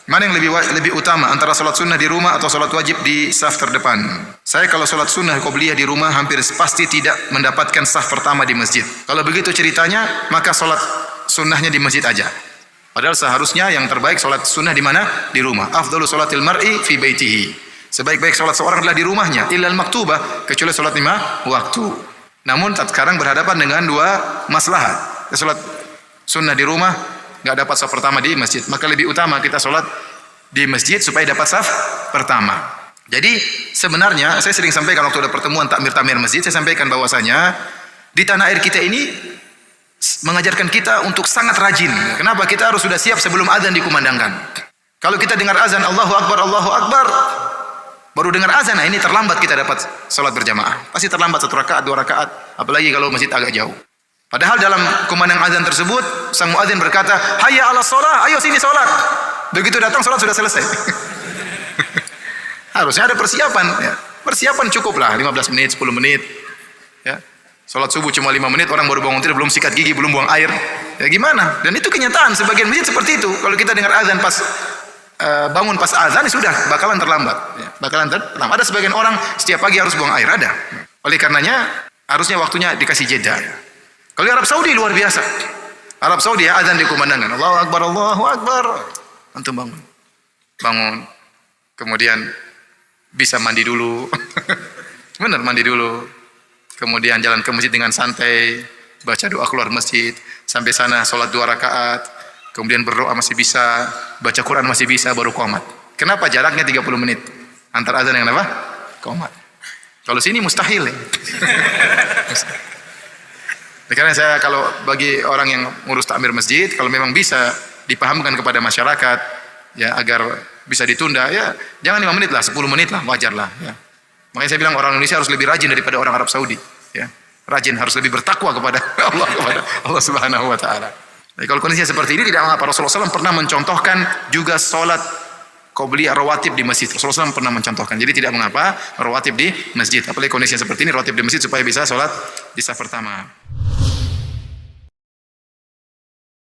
Mana yang lebih utama antara salat sunnah di rumah atau salat wajib di saf terdepan? Saya kalau salat sunnah qobliyah di rumah hampir pasti tidak mendapatkan saf pertama di masjid. Kalau begitu ceritanya, maka salat sunnahnya di masjid aja. Padahal seharusnya yang terbaik salat sunnah di mana? Di rumah. Afdalu salatil mar'i fi baitihi. Sebaik-baik salat seorang adalah di rumahnya, illal maktubah, kecuali salat 5 waktu. Namun sekarang berhadapan dengan dua maslahat. Salat sunnah di rumah enggak dapat saf pertama di masjid, maka lebih utama kita salat di masjid supaya dapat saf pertama. Jadi sebenarnya saya sering sampaikan waktu ada pertemuan takmir masjid, saya sampaikan bahwasanya di tanah air kita ini mengajarkan kita untuk sangat rajin. Kenapa? Kita harus sudah siap sebelum azan dikumandangkan. Kalau kita dengar azan Allahu Akbar, baru dengar azan, nah ini terlambat kita dapat salat berjamaah. Pasti terlambat 1 rakaat, 2 rakaat, apalagi kalau masjid agak jauh. Padahal dalam kumandang azan tersebut, sang muadzin berkata, "Hayya 'alas shalah, ayo sini salat." Begitu datang salat sudah selesai. Harusnya ada persiapan, ya. Persiapan cukuplah 15 menit, 10 menit. Ya. Salat subuh cuma 5 menit, orang baru bangun tidur, belum sikat gigi, belum buang air. Ya gimana? Dan itu kenyataan sebagian masjid seperti itu. Kalau kita dengar azan pas bangun pas azan, sudah bakalan terlambat. Ya. Bakalan terlambat. Ada sebagian orang setiap pagi harus buang air, ada. Oleh karenanya harusnya waktunya dikasih jeda. Kalau di Arab Saudi luar biasa. Arab Saudi ya azan dikumandangkan. Allahu Akbar, Allahu Akbar. Antum bangun. Bangun. Kemudian bisa mandi dulu. Benar, mandi dulu. Kemudian jalan ke masjid dengan santai, baca doa keluar masjid, sampai sana salat 2 rakaat. Kemudian berdoa masih bisa, baca Quran masih bisa, baru qomat. Kenapa jaraknya 30 menit antara azan dengan apa? Qomat. Kalau sini mustahil. Ya. Karena saya kalau bagi orang yang ngurus takmir masjid, kalau memang bisa dipahamkan kepada masyarakat, ya agar bisa ditunda, ya jangan 5 menit lah, 10 menit lah, wajar lah. Ya. Makanya saya bilang orang Indonesia harus lebih rajin daripada orang Arab Saudi. Ya. Rajin, harus lebih bertakwa kepada Allah Subhanahu Wa Taala. Jadi kalau kondisinya seperti ini tidak mengapa. Rasulullah SAW pernah mencontohkan juga sholat qobliyah rawatib di masjid. Rasulullah SAW pernah mencontohkan. Jadi tidak mengapa rawatib di masjid. Apalagi kondisinya seperti ini, rawatib di masjid supaya bisa sholat di saf pertama.